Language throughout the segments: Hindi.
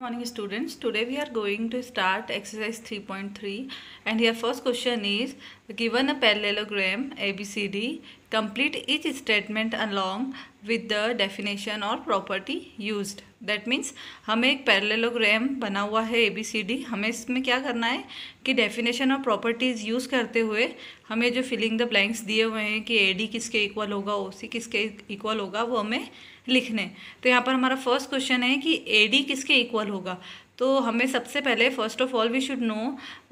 Morning students, today we are going to start exercise 3.3 and here first question is given a parallelogram ABCD, complete each statement along with the definition or property used. That means हमें एक पैरेललोग्राम बना हुआ है ABCD, हमें इसमें क्या करना है कि डेफिनेशन और प्रॉपर्टीज़ यूज़ करते हुए हमें जो फिलिंग द ब्लैंक्स दिए हुए हैं कि AD किसके इक्वल होगा, OC किसके इक्वल होगा, वो हमें लिखने। तो यहाँ पर हमारा फर्स्ट क्वेश्चन है कि AD किसके इक्वल होगा। तो हमें सबसे पहले first of all we should know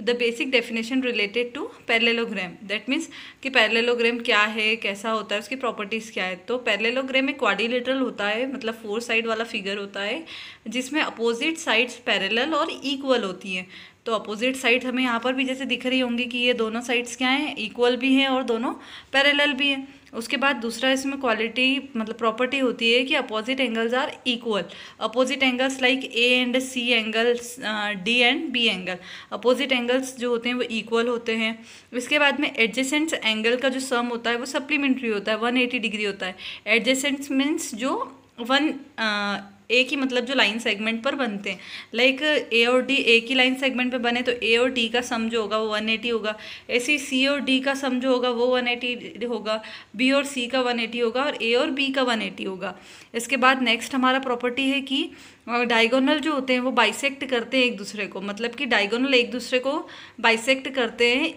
the basic definition related to parallelogram. That means कि पैरेललोग्राम क्या है, कैसा होता है, उसकी प्रॉपर्टीज़ क्या है। तो पैरेललोग्राम एक क्वाड्रिलेटरल होता है, मतलब 4 साइड वाला फिगर होता है जिसमें अपोजिट साइड्स पैरेलल और इक्वल होती हैं। तो अपोजिट साइड हमें यहाँ पर भी जैसे दिख रही होंगी कि ये दोनों साइड्स क्या हैं, इक्वल भी हैं और दोनों पैरेलल भी हैं। उसके बाद दूसरा इसमें क्वालिटी मतलब प्रॉपर्टी होती है कि opposite angles are equal. Opposite angles like A and C angles, D and B angle, opposite angles जो होते हैं वो इक्वल होते हैं। इसके बाद में एडजेसेंट एंगल का जो सम होता है वो सप्लीमेंट्री होता है, 180 डिग्री होता है। एडजेसेंट मीन्स जो एक ही मतलब जो लाइन सेगमेंट पर बनते हैं, लाइक ए और डी एक ही लाइन सेगमेंट पे बने तो ए और डी का सम जो होगा वो 180 होगा। ऐसे ही सी और डी का सम जो होगा वो 180 होगा, बी और सी का 180 होगा और ए और बी का 180 होगा। इसके बाद नेक्स्ट हमारा प्रॉपर्टी है कि डायगोनल जो होते हैं वो बाइसेक्ट करते हैं एक दूसरे को, मतलब कि डायगोनल एक दूसरे को बाइसेक्ट करते हैं,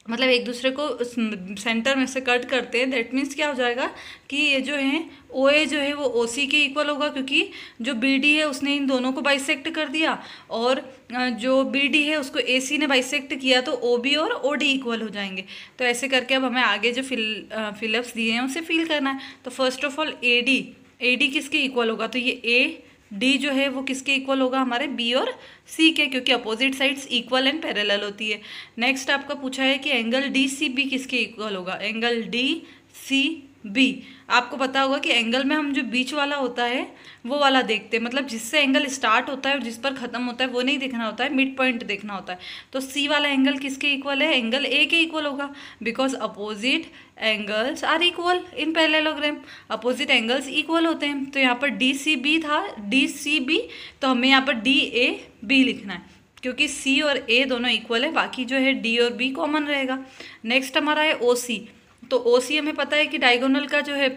मतलब एक दूसरे को सेंटर में से कट करते हैं। दैट मीन्स क्या हो जाएगा कि ये जो है ओ ए जो है वो ओ सी के इक्वल होगा, क्योंकि जो बी डी है उसने इन दोनों को बाइसेक्ट कर दिया और जो बी डी है उसको ए सी ने बाइसेक्ट किया, तो ओ बी और ओ डी इक्वल हो जाएंगे। तो ऐसे करके अब हमें आगे जो फिलअप्स दिए हैं उसे फिल करना है। तो first of all A D किसके इक्वल होगा, तो ये ए डी जो है वो किसके इक्वल होगा, हमारे बी और सी के, क्योंकि opposite sides equal and parallel होती है। नेक्स्ट आपका पूछा है कि एंगल डी सी बी किसके इक्वल होगा। एंगल डी सी बी, आपको पता होगा कि एंगल में हम जो बीच वाला होता है वो वाला देखते हैं, मतलब जिससे एंगल स्टार्ट होता है और जिस पर ख़त्म होता है वो नहीं देखना होता है, मिड पॉइंट देखना होता है। तो सी वाला एंगल किसके इक्वल है, एंगल ए के इक्वल होगा, because opposite angles are equal in parallelogram, opposite angles equal होते हैं। तो यहाँ पर डी सी बी था, डी सी बी, तो हमें यहाँ पर डी ए बी लिखना है क्योंकि सी और ए दोनों इक्वल है, बाकी जो है डी और बी कॉमन रहेगा। नेक्स्ट हमारा है ओ सी। तो ओ सी हमें पता है कि डायगोनल का जो है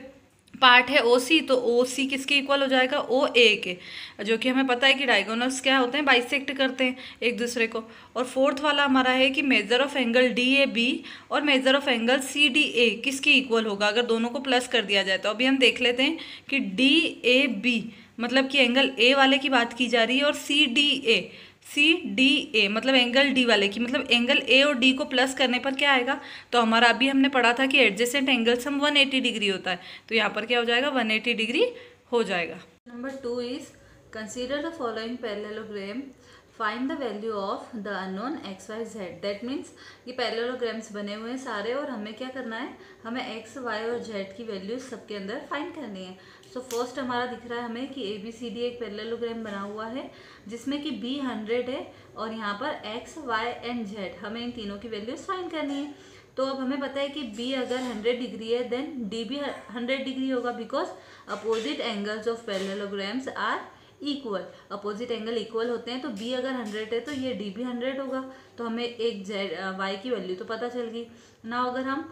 पार्ट है ओ सी, तो ओ सी किसके इक्वल हो जाएगा, ओ ए के, जो कि हमें पता है कि डायगोनल्स क्या होते हैं, बाइसेक्ट करते हैं एक दूसरे को। और फोर्थ वाला हमारा है कि measure of angle D A B और measure of angle C D A किसके इक्वल होगा अगर दोनों को प्लस कर दिया जाए। तो अभी हम देख लेते हैं कि डी ए बी मतलब कि एंगल ए वाले की बात की जा रही है, और सी डी ए मतलब एंगल डी वाले की, मतलब एंगल ए और डी को प्लस करने पर क्या आएगा। तो हमारा अभी हमने पढ़ा था कि एडजेसेंट एंगल सम 180 डिग्री होता है, तो यहाँ पर क्या हो जाएगा, 180 डिग्री हो जाएगा। Number 2 is consider the following parallelogram, find the value of the unknown X Y Z. That means ये पैरेललोग्राम्स बने हुए हैं सारे और हमें क्या करना है, हमें एक्स वाई और जेड की वैल्यूज सबके अंदर फाइंड करनी है। सो फर्स्ट हमारा दिख रहा है हमें कि ए बी सी डी एक पैरेललोग्राम बना हुआ है जिसमें कि बी 100 है और यहाँ पर एक्स वाई एंड जेड, हमें इन तीनों की वैल्यूज फाइंड करनी है। तो अब हमें पता है कि बी अगर 100 डिग्री है देन डी भी 100 डिग्री होगा, because opposite angles of parallelograms are equal, opposite angle equal होते हैं। तो बी अगर 100 है तो ये डी भी 100 होगा, तो हमें एक जेड वाई की वैल्यू तो पता चल गई ना। अगर हम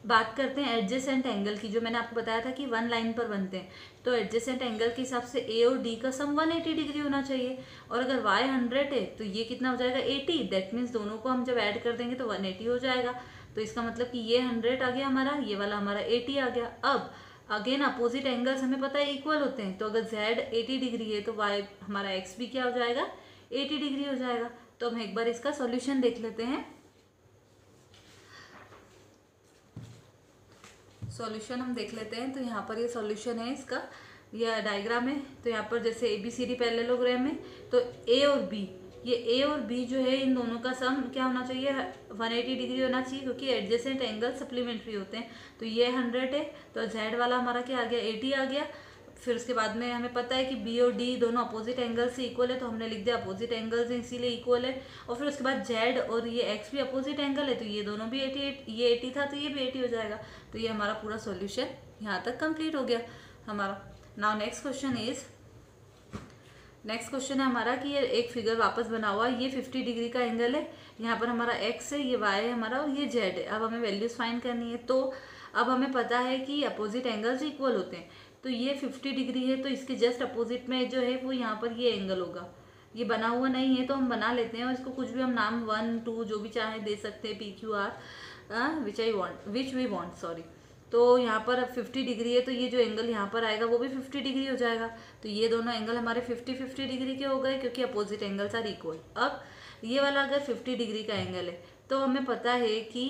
बात करते हैं एडजेसेंट एंगल की, जो मैंने आपको बताया था कि वन लाइन पर बनते हैं, तो एडजेसेंट एंगल के हिसाब से ए और डी का सम 180 डिग्री होना चाहिए। और अगर y 100 है तो ये कितना हो जाएगा, 80। दैट मीन्स दोनों को हम जब ऐड कर देंगे तो 180 हो जाएगा। तो इसका मतलब कि ये 100 आ गया हमारा, ये वाला हमारा 80 आ गया। अब अगेन अपोजिट एंगल्स हमें पता है इक्वल होते हैं, तो अगर z 80 डिग्री है तो y हमारा x भी क्या हो जाएगा, 80 डिग्री हो जाएगा। तो हम एक बार इसका सॉल्यूशन देख लेते हैं। सॉल्यूशन हम देख लेते हैं। तो यहाँ पर ये सॉल्यूशन है इसका, यह डायग्राम है। तो यहाँ पर जैसे A B C D parallelogram है, तो ए और बी, ये ए और बी जो है इन दोनों का सम क्या होना चाहिए, 180 डिग्री होना चाहिए, क्योंकि एडजेसेंट एंगल सप्लीमेंट्री होते हैं। तो ये 100 है तो जेड वाला हमारा क्या आ गया, 80 आ गया। फिर उसके बाद में हमें पता है कि बी और डी दोनों अपोजिट एंगल से इक्वल है, तो हमने लिख दिया अपोजिट एंगल्स हैं इसीलिए इक्वल है। और फिर उसके बाद जेड और ये एक्स भी अपोजिट एंगल है, तो ये दोनों भी 88, ये 80 था तो ये भी 80 हो जाएगा। तो ये हमारा पूरा सॉल्यूशन यहाँ तक कंप्लीट हो गया हमारा। Now next question is next question है हमारा कि ये एक फिगर वापस बना हुआ है, ये 50 डिग्री का एंगल है, यहाँ पर हमारा एक्स है, ये वाई है हमारा और ये जेड है। अब हमें वैल्यूज फाइंड करनी है। तो अब हमें पता है कि अपोजिट एंगल्स इक्वल होते हैं। तो ये 50 डिग्री है तो इसके जस्ट अपोजिट में जो है वो यहाँ पर ये एंगल होगा। ये बना हुआ नहीं है तो हम बना लेते हैं और इसको कुछ भी हम नाम 1 2 जो भी चाहे दे सकते हैं, PQR which we want sorry. तो यहाँ पर 50 डिग्री है तो ये जो एंगल यहाँ पर आएगा वो भी 50 डिग्री हो जाएगा। तो ये दोनों एंगल हमारे 50 डिग्री के हो गए क्योंकि अपोजिट एंगल्स आर इक्वल। अब ये वाला अगर 50 डिग्री का एंगल है तो हमें पता है कि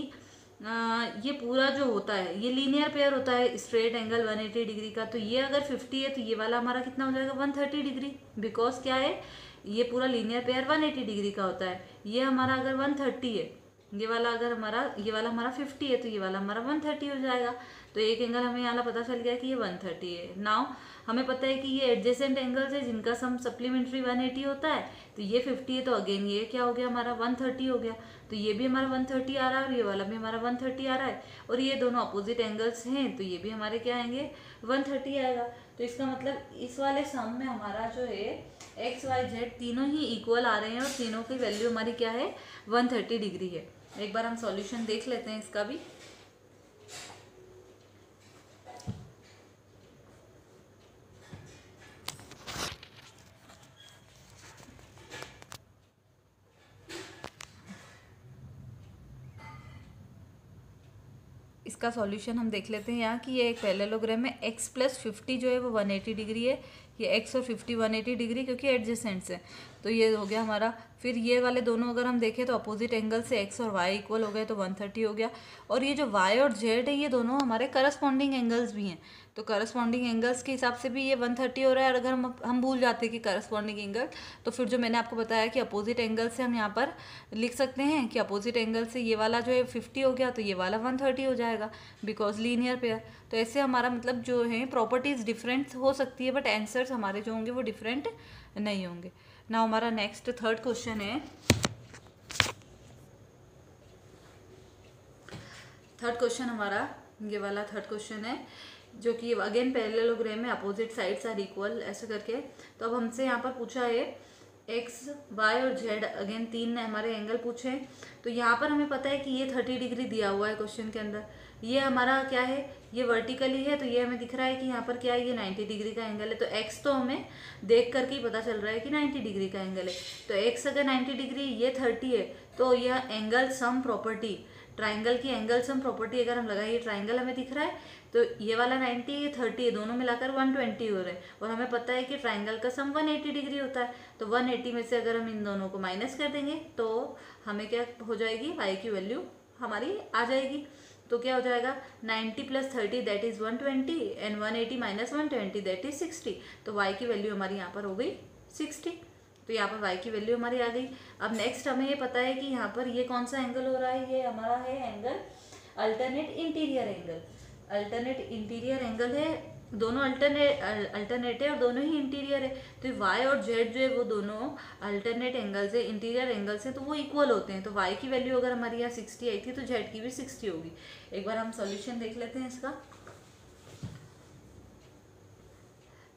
ये पूरा जो होता है ये लीनियर पेयर होता है स्ट्रेट एंगल 180 डिग्री का। तो ये अगर 50 है तो ये वाला हमारा कितना हो जाएगा 130 डिग्री, बिकॉज क्या है ये पूरा लीनियर पेयर 180 डिग्री का होता है। ये हमारा अगर 130 है, ये वाला हमारा 50 है तो ये वाला हमारा 130 हो जाएगा। तो एक एंगल हमें यहाँ पता चल गया कि ये 130 है। नाउ हमें पता है कि ये एडजेसेंट एंगल्स है जिनका सम सप्लीमेंट्री 180 होता है। तो ये 50 है तो अगेन ये क्या हो गया हमारा 130 हो गया। तो ये भी हमारा 130 आ रहा है और ये वाला भी हमारा 130 आ रहा है और ये दोनों अपोजिट एंगल्स हैं तो ये भी हमारे क्या आएंगे 130 आएगा। तो इसका मतलब इस वाले सम में हमारा जो है एक्स वाई जेड तीनों ही इक्वल आ रहे हैं और तीनों की वैल्यू हमारी क्या है 130 डिग्री है। एक बार हम सॉल्यूशन देख लेते हैं इसका भी। इसका सॉल्यूशन हम देख लेते हैं यहाँ कि ये एक पैरेललोग्राम में x प्लस 50 जो है वो 180 डिग्री है। ये x और 50 180 डिग्री क्योंकि एडजेसेंट्स है। तो ये हो गया हमारा। फिर ये वाले दोनों अगर हम देखें तो अपोजिट एंगल से x और y इक्वल हो गए तो 130 हो गया। और ये जो y और z है ये दोनों हमारे करस्पॉन्डिंग एंगल्स भी हैं। तो करस्पॉन्डिंग एंगल्स के हिसाब से भी ये 130 हो रहा है। और अगर हम भूल जाते हैं कि करस्पॉन्डिंग एंगल तो फिर जो मैंने आपको बताया कि अपोजिट एंगल से हम यहाँ पर लिख सकते हैं कि अपोजिट एंगल से ये वाला जो है 50 हो गया तो ये वाला 130 हो जाएगा बिकॉज लीनियर पेयर। तो ऐसे हमारा मतलब जो है प्रॉपर्टीज डिफरेंट हो सकती है बट आंसर्स हमारे जो होंगे वो डिफरेंट नहीं होंगे। ना हमारा नेक्स्ट थर्ड क्वेश्चन है। थर्ड क्वेश्चन हमारा ये वाला थर्ड क्वेश्चन है जो कि अगेन पैरेललोग्राम में अपोजिट साइड्स आर इक्वल ऐसे करके। तो अब हमसे यहाँ पर पूछा है एक्स वाई और जेड अगेन तीन हमारे एंगल पूछे। तो यहाँ पर हमें पता है कि ये 30 डिग्री दिया हुआ है क्वेश्चन के अंदर। ये हमारा क्या है ये वर्टिकली है तो ये हमें दिख रहा है कि यहाँ पर क्या है ये 90 डिग्री का एंगल है। तो एक्स तो हमें देख करके ही पता चल रहा है कि 90 डिग्री का एंगल है। तो एक्स अगर 90 डिग्री ये 30 है तो यह एंगल सम प्रॉपर्टी ट्राइंगल की एंगल सम प्रॉपर्टी अगर हम लगाए, ये ट्राइंगल हमें दिख रहा है तो ये वाला 90 ये 30 है दोनों मिलाकर 120 हो रहे हैं। और हमें पता है कि ट्राइंगल का सम 180 डिग्री होता है। तो 180 में से अगर हम इन दोनों को माइनस कर देंगे तो हमें क्या हो जाएगी वाई की वैल्यू हमारी आ जाएगी। तो क्या हो जाएगा 90 plus 30 that is 120 and 180 minus 120 that is 60। तो वाई की वैल्यू हमारी यहाँ पर हो गई 60। तो यहाँ पर y की वैल्यू हमारी आ गई। अब नेक्स्ट हमें ये पता है कि यहाँ पर ये कौन सा एंगल हो रहा है, ये हमारा है angle alternate interior angle. Alternate interior angle है, दोनों अल्टरनेट है और दोनों ही इंटीरियर है। तो y और z जो है वो दोनों अल्टरनेट एंगल्स है, इंटीरियर एंगल्स है तो वो इक्वल होते हैं। तो y की वैल्यू अगर हमारी यहाँ 60 आई थी तो z की भी 60 होगी। एक बार हम सॉल्यूशन देख लेते हैं इसका।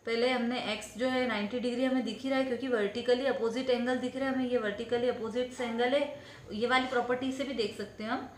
पहले हमने x जो है 90 डिग्री हमें दिख ही रहा है क्योंकि वर्टिकली अपोजिट एंगल दिख रहा है हमें। ये वर्टिकली अपोजिट एंगल है, ये वाली प्रॉपर्टी से भी देख सकते हैं हम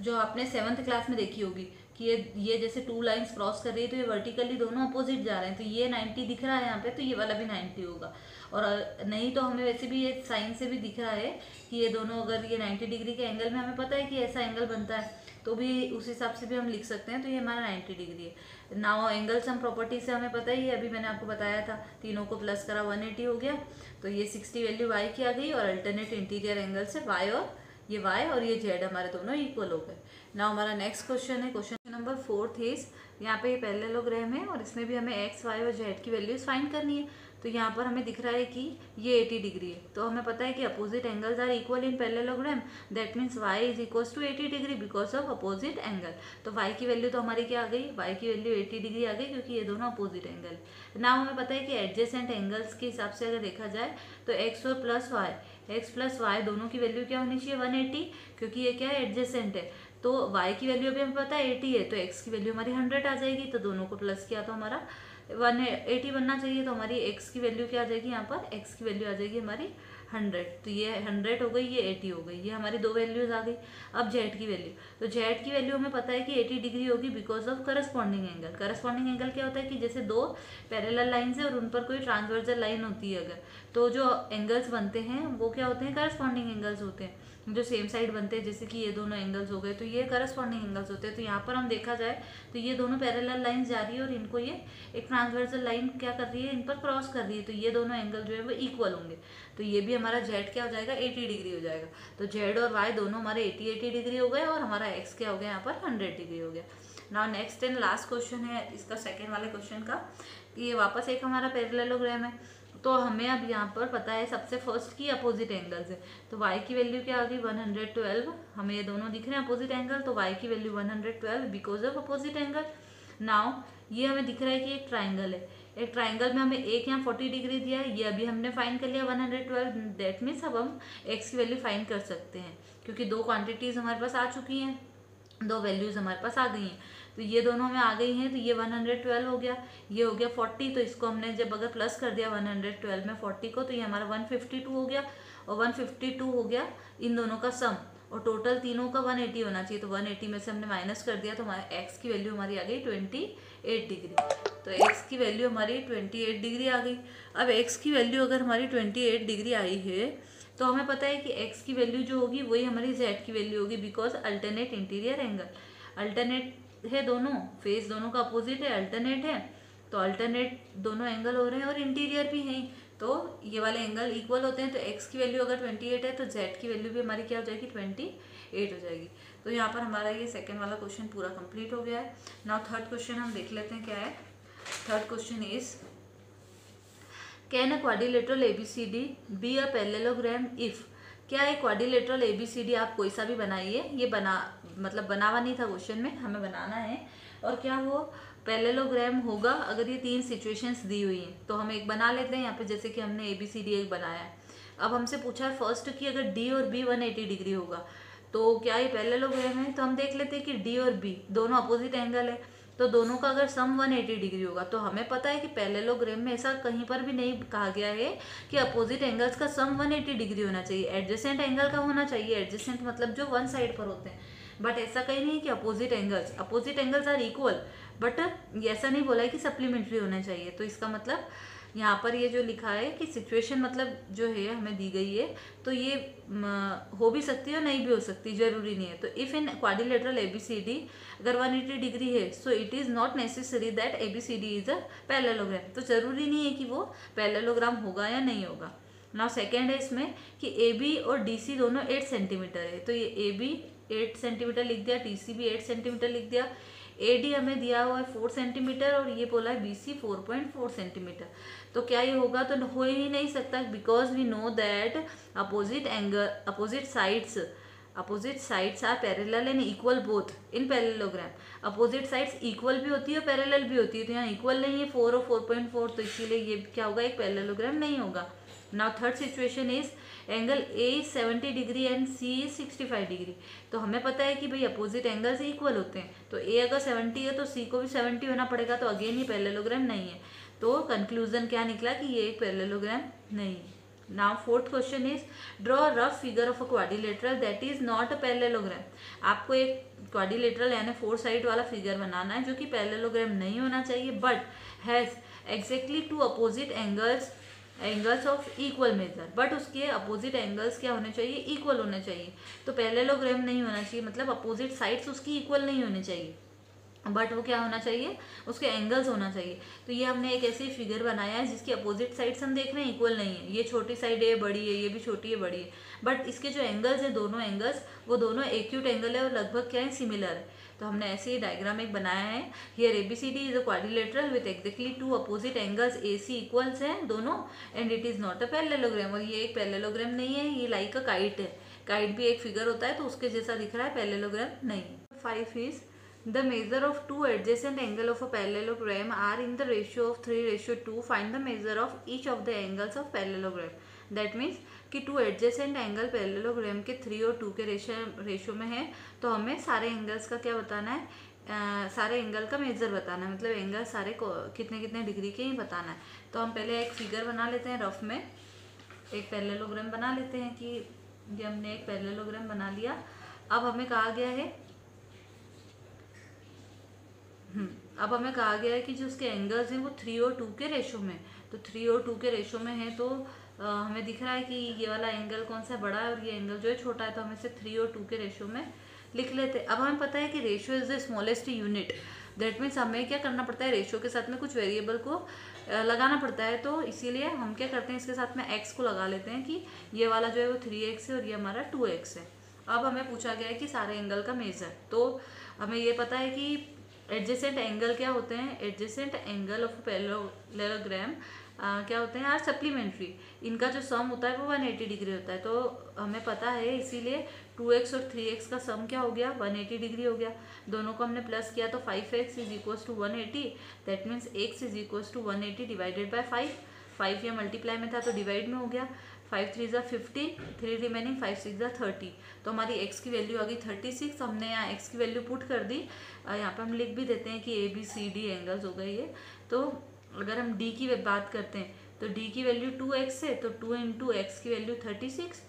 जो आपने 7th क्लास में देखी होगी कि ये जैसे टू लाइंस क्रॉस कर रही है तो ये वर्टिकली दोनों अपोजिट जा रहे हैं। तो ये 90 दिख रहा है यहाँ पे तो ये वाला भी 90 होगा। और नहीं तो हमें वैसे भी ये साइन से भी दिख रहा है कि ये दोनों अगर ये 90 डिग्री के एंगल में हमें पता है कि ऐसा एंगल बनता है तो भी उस हिसाब से भी हम लिख सकते हैं। तो ये हमारा 90 डिग्री है। नाउ एंगल सम प्रॉपर्टी से हमें पता ही है, अभी मैंने आपको बताया था, तीनों को प्लस करा 180 हो गया। तो ये 60 वैल्यू y की आ गई और अल्टरनेट इंटीरियर एंगल से y और ये z हमारे दोनों इक्वल हो गए। नाउ हमारा नेक्स्ट क्वेश्चन है, क्वेश्चन नंबर 4 इज यहाँ पे ये पैरेललोग्राम है और इसमें भी हमें x, y और z की वैल्यूज फाइंड करनी है। तो यहाँ पर हमें दिख रहा है कि ये 80 डिग्री है। तो हमें पता है कि opposite angles are equal in parallelogram, that means y is equal to 80 degree because of opposite angle. तो y की वैल्यू तो हमारी क्या आ गई, y की वैल्यू 80 डिग्री आ गई क्योंकि ये दोनों अपोजिट एंगल है। नाउ हमें पता है कि एडजेसेंट एंगल्स के हिसाब से अगर देखा जाए तो x और प्लस y दोनों की वैल्यू क्या होनी चाहिए 180 क्योंकि ये क्या है एडजेसेंट है। तो y की वैल्यू अभी हमें पता है 80 है तो x की वैल्यू हमारी 100 आ जाएगी। तो दोनों को प्लस किया तो हमारा 180 बनना चाहिए, तो हमारी x की वैल्यू क्या आ जाएगी, यहाँ पर x की वैल्यू आ जाएगी हमारी 100। तो ये 100 हो गई, ये 80 हो गई, ये हमारी दो वैल्यूज आ गई। अब z की वैल्यू, तो z की वैल्यू हमें पता है कि 80 डिग्री होगी because of corresponding angle. Corresponding angle क्या होता है कि जैसे दो पैरेलल लाइन्स है और उन पर कोई ट्रांसवर्सल लाइन होती है अगर, तो जो एंगल्स बनते हैं वो क्या होते हैं, करस्पॉन्डिंग एंगल्स होते हैं, जो सेम साइड बनते हैं, जैसे कि ये दोनों एंगल्स हो गए, तो ये करस्पॉन्डिंग एंगल्स होते हैं। तो यहाँ पर हम देखा जाए तो ये दोनों पैरेलल लाइंस जा रही है और इनको ये एक ट्रांसवर्सल लाइन क्या कर रही है, इन पर क्रॉस कर रही है, तो ये दोनों एंगल जो है वो इक्वल होंगे। तो ये भी हमारा जेड क्या हो जाएगा, 80 डिग्री हो जाएगा। तो जेड और वाई दोनों हमारे 80 डिग्री हो गए और हमारा एक्स क्या हो गया, यहाँ पर 100 डिग्री हो गया। Now next and last question है इसका, सेकेंड वाले क्वेश्चन का, ये वापस एक हमारा पैरेललोग्राम है। तो हमें अब यहाँ पर पता है सबसे फर्स्ट की अपोजिट एंगल्स है, तो y की वैल्यू क्या आ गई, 112। हमें ये दोनों दिख रहे हैं अपोजिट एंगल, तो y की value 112 because of opposite angle. Now ये हमें दिख रहा है कि एक ट्राइंगल है, एक ट्राइंगल में हमें एक यहाँ 40 डिग्री दिया है, ये अभी हमने फाइंड कर लिया 112। दैट मीन्स अब हम x की वैल्यू फाइंड कर सकते हैं, क्योंकि दो क्वान्टिटीज हमारे पास आ चुकी हैं, दो वैल्यूज हमारे पास आ गई हैं। तो ये दोनों में आ गई हैं, तो ये 112 हो गया, ये हो गया 40। तो इसको हमने जब अगर प्लस कर दिया 112 में 40 को, तो ये हमारा 152 हो गया, और 152 हो गया इन दोनों का सम, और टोटल तीनों का 180 होना चाहिए। तो 180 में से हमने माइनस कर दिया, तो हमारे एक्स की वैल्यू हमारी आ गई 28 डिग्री। तो एक्स की वैल्यू हमारी 28 डिग्री आ गई। अब एक्स की वैल्यू अगर हमारी 28 डिग्री आई है, तो हमें पता है कि x की वैल्यू जो होगी वही हमारी z की वैल्यू होगी, because alternate interior angle, alternate है दोनों, फेस दोनों का अपोजिट है, अल्टरनेट है, तो अल्टरनेट दोनों एंगल हो रहे हैं और इंटीरियर भी हैं, तो ये वाले एंगल इक्वल होते हैं। तो x की वैल्यू अगर 28 है तो z की वैल्यू भी हमारी क्या हो जाएगी, 28 हो जाएगी। तो यहाँ पर हमारा ये सेकेंड वाला क्वेश्चन पूरा कंप्लीट हो गया है। नाउ थर्ड क्वेश्चन हम देख लेते हैं क्या है। Third question is, can a quadrilateral ABCD be a parallelogram if. क्या है क्वाड्रिलेटरल ABCD, आप कोई सा भी बनाइए, ये मतलब बनावा नहीं था क्वेश्चन में, हमें बनाना है, और क्या वो पैरेललोग्राम होगा अगर ये तीन सिचुएशंस दी हुई हैं। तो हम एक बना लेते हैं यहाँ पे, जैसे कि हमने ABCD एक बनाया है। अब हमसे पूछा है फर्स्ट कि अगर D और B 180 डिग्री होगा तो क्या ये पैरेललोग्राम है। तो हम देख लेते हैं कि D और B दोनों अपोजिट एंगल है, तो दोनों का अगर सम 180 डिग्री होगा, तो हमें पता है कि पैरेललोग्राम में ऐसा कहीं पर भी नहीं कहा गया है कि अपोजिट एंगल्स का सम 180 डिग्री होना चाहिए, एडजेसेंट एंगल का होना चाहिए। एडजेसेंट मतलब जो वन साइड पर होते हैं, बट ऐसा कहीं नहीं है कि opposite angles are equal, but ऐसा नहीं बोला है कि सप्लीमेंट्री होने चाहिए। तो इसका मतलब यहाँ पर ये जो लिखा है कि सिचुएशन मतलब जो है हमें दी गई है, तो ये हो भी सकती है और नहीं भी हो सकती, जरूरी नहीं है। तो इफ इन क्वाड्रिलेटरल ABCD अगर 180 डिग्री है, so it is not necessary that ABCD is a parallelogram. तो जरूरी नहीं है कि वो पैरेललोग्राम होगा या नहीं होगा। नाउ सेकेंड है इसमें कि AB और DC दोनों 8 सेंटीमीटर है, तो ये AB 8 सेंटीमीटर लिख दिया, DC भी 8 सेंटीमीटर लिख दिया, AD हमें दिया हुआ है 4 सेंटीमीटर और ये बोला है BC 4.4 सेंटीमीटर। तो क्या ये होगा, तो हो ही नहीं सकता, because we know that opposite sides are parallel and equal both in parallelogram. Opposite sides equal भी होती है और पैरेलल भी होती है, तो यहाँ इक्वल नहीं है 4 और 4.4, तो इसीलिए ये क्या होगा, एक पैरेललोग्राम नहीं होगा। Now third situation is angle A is 70 degree and C is 65 degree. तो हमें पता है कि भाई अपोजिट एंगल्स इक्वल होते हैं, तो A अगर 70 है तो C को भी 70 होना पड़ेगा, तो अगेन ये पैरेललोग्राम नहीं है। तो कंक्लूजन क्या निकला कि ये एक पैरेललोग्राम नहीं है। Now fourth question is, draw a rough figure of a quadrilateral that is not a parallelogram. आपको एक क्वाड्रिलेटरल यानी 4 साइड वाला फिगर बनाना है जो कि पैरेललोग्राम नहीं होना चाहिए, but has exactly two opposite angles of equal measure, but उसके अपोजिट एंगल्स क्या होने चाहिए, इक्वल होने चाहिए। तो पैरेललोग्राम नहीं होना चाहिए, मतलब अपोजिट साइड्स उसकी इक्वल नहीं होनी चाहिए, बट वो क्या होना चाहिए, उसके एंगल्स होना चाहिए। तो ये हमने एक ऐसी फिगर बनाया है जिसकी अपोजिट साइड्स हम देख रहे हैं इक्वल नहीं है, ये छोटी साइड है, बड़ी है, ये भी छोटी है, बड़ी है, बट इसके जो एंगल्स हैं दोनों एंगल्स वो दोनों एक्यूट एंगल है और लगभग क्या है, सिमिलर है। तो हमने ऐसे ही डायग्राम एक बनाया है। Here ABCD is a quadrilateral with exactly 2 opposite angles AC equals हैं दोनों, and it is not a parallelogram. और ये एक पैरेललोग्राम नहीं है, ये लाइक अ काइट है। काइट भी एक फिगर होता है, तो उसके जैसा दिख रहा है, पैरेललोग्राम नहीं। 5 is the measure of two adjacent angle of a parallelogram are in the ratio of 3:2. Find the measure of each of the angles of parallelogram. That means कि टू एडजेसेंट एंगल पैरेललोग्राम के 3 और 2 के रेशियो में है, तो हमें सारे एंगल्स का क्या बताना है, सारे एंगल का मेजर बताना है, मतलब एंगल सारे को कितने कितने डिग्री के ही बताना है। तो हम पहले एक फिगर बना लेते हैं रफ में, एक पैरेललोग्राम बना लेते हैं कि ये हमने एक पैरेललोग्राम बना लिया। अब हमें कहा गया है अब हमें कहा गया है कि जो उसके एंगल्स हैं वो 3 और 2 के रेशो में, तो 3 और 2 के रेशो में है। तो हमें दिख रहा है कि ये वाला एंगल कौन सा बड़ा है और ये एंगल जो है छोटा है, तो हम इसे 3 और 2 के रेशो में लिख लेते हैं। अब हमें पता है कि ratio is the smallest unit, that means हमें क्या करना पड़ता है, रेशो के साथ में कुछ वेरिएबल को लगाना पड़ता है। तो इसीलिए हम क्या करते हैं, इसके साथ में x को लगा लेते हैं कि ये वाला जो है वो 3x है और ये हमारा 2x है। अब हमें पूछा गया है कि सारे एंगल का मेजर, तो हमें ये पता है कि एडजेसेंट एंगल क्या होते हैं, एडजेसेंट एंगल ऑफ पैरेललोग्राम क्या होते हैं, आर सप्लीमेंट्री। इनका जो सम होता है वो 180 डिग्री होता है। तो हमें पता है, इसीलिए 2x और 3x का सम क्या हो गया, 180 डिग्री हो गया। दोनों को हमने प्लस किया तो 5x is equals to 180, that means x is equals to 180 divided by 5। 5 या मल्टीप्लाई में था तो डिवाइड में हो गया। 5 3 = 15, 3 रिमेनिंग, 5 6 = 30। तो हमारी x की वैल्यू आ गई 36। हमने यहाँ x की वैल्यू पुट कर दी। यहाँ पे हम लिख भी देते हैं कि ABCD एंगल्स हो गए ये। तो अगर हम d की बात करते हैं तो d की वैल्यू 2x है, तो 2 इंटू एक्स की वैल्यू 36,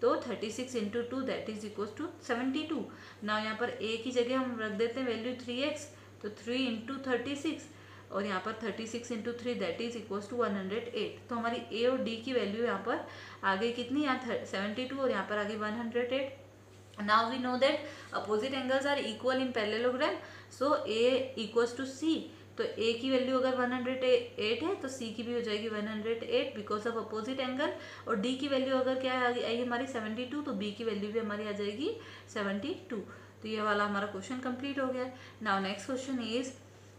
तो 36 into 2 that is equal to 72। ना यहाँ पर a की जगह हम रख देते हैं वैल्यू 3x, तो 3 इंटू 36 और यहाँ पर 36 into 3 that is equals to 108। तो हमारी a और d की वैल्यू यहाँ पर आ गई कितनी, यहाँ 72 और यहाँ पर आ गई 108। Now we know that opposite angles are equal in parallelogram, so a equals to c। तो a की वैल्यू अगर 108 है तो c की भी हो जाएगी 108 बिकॉज ऑफ अपोजिट एंगल। और d की वैल्यू अगर क्या आई हमारी 72, तो b की वैल्यू भी हमारी आ जाएगी 72। तो ये वाला हमारा क्वेश्चन कंप्लीट हो गया। Now next question is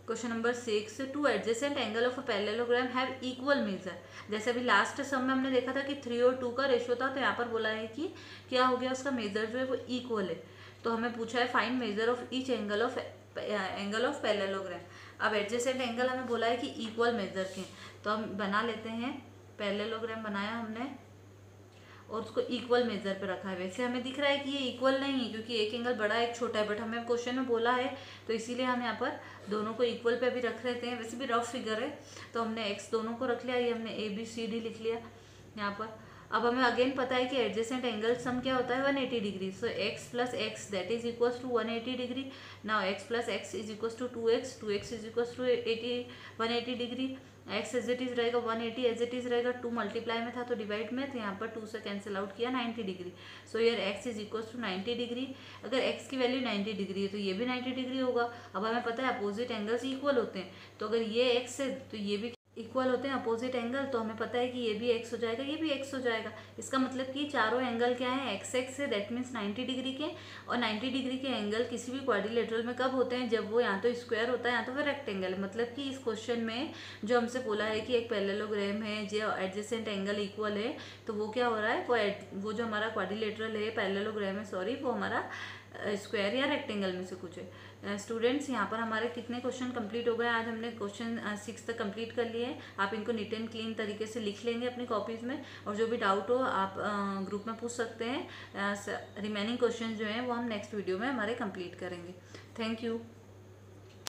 question number 6, two adjacent angle of a parallelogram have equal major. जैसे अभी लास्ट सम में हमने देखा था कि 3 और 2 का रेशियो था, तो यहाँ पर बोला है कि क्या हो गया, उसका मेजर जो है वो इक्वल है। तो हमें पूछा है find measure of each angle of parallelogram. अब एडजेसेंट एंगल हमें बोला है कि इक्वल मेजर के, तो हम बना लेते हैं। पैरेललोग्राम बनाया हमने और उसको इक्वल मेजर पे रखा है। वैसे हमें दिख रहा है कि ये इक्वल नहीं है क्योंकि एक एंगल बड़ा है एक छोटा है, बट हमें क्वेश्चन में बोला है तो इसीलिए हम यहाँ पर दोनों को इक्वल पे भी रख लेते हैं। वैसे भी रफ फिगर है तो हमने x दोनों को रख लिया, ये हमने ABCD लिख लिया यहाँ पर। अब हमें अगेन पता है कि एडजेसेंट एंगल सम क्या होता है, 180 degree. So x plus X that is equals to 180 degree. Now x plus X is equals to 2x, 2x is equals to 180 degree. x as it is रहेगा 180 एज इट इज रहेगा, 2 मल्टीप्लाई में था तो डिवाइड में, तो यहाँ पर 2 से कैंसिल आउट किया 90 डिग्री। सो यर x is equals to 90 degree. अगर x की वैल्यू 90 डिग्री है तो ये भी 90 डिग्री होगा। अब हमें पता है अपोजिट एंगल्स इक्वल होते हैं, तो अगर ये x है तो ये भी इक्वल होते हैं अपोजिट एंगल, तो हमें पता है कि ये भी x हो जाएगा, ये भी x हो जाएगा। इसका मतलब कि चारों एंगल क्या है, x x है, दैट मीन्स 90 डिग्री के। और 90 डिग्री के एंगल किसी भी क्वाड्रिलेटरल में कब होते हैं, जब वो या तो स्क्वायर होता है या तो फिर रेक्टेंगल। मतलब कि इस क्वेश्चन में जो हमसे बोला है कि एक पैरेललोग्राम है जो एडजेसेंट एंगल इक्वल है, तो वो क्या हो रहा है, वो जो हमारा क्वाड्रिलेटरल है, पैरेललोग्राम है सॉरी, वो हमारा स्क्वायर या रेक्टेंगल में से कुछ है। स्टूडेंट्स यहाँ पर हमारे कितने क्वेश्चन कंप्लीट हो गए, आज हमने क्वेश्चन 6 तक कंप्लीट कर लिए हैं। आप इनको नीट एंड क्लीन तरीके से लिख लेंगे अपनी कॉपीज़ में, और जो भी डाउट हो आप ग्रुप में पूछ सकते हैं। रिमेनिंग क्वेश्चन जो हैं वो हम नेक्स्ट वीडियो में हमारे कंप्लीट करेंगे। Thank you.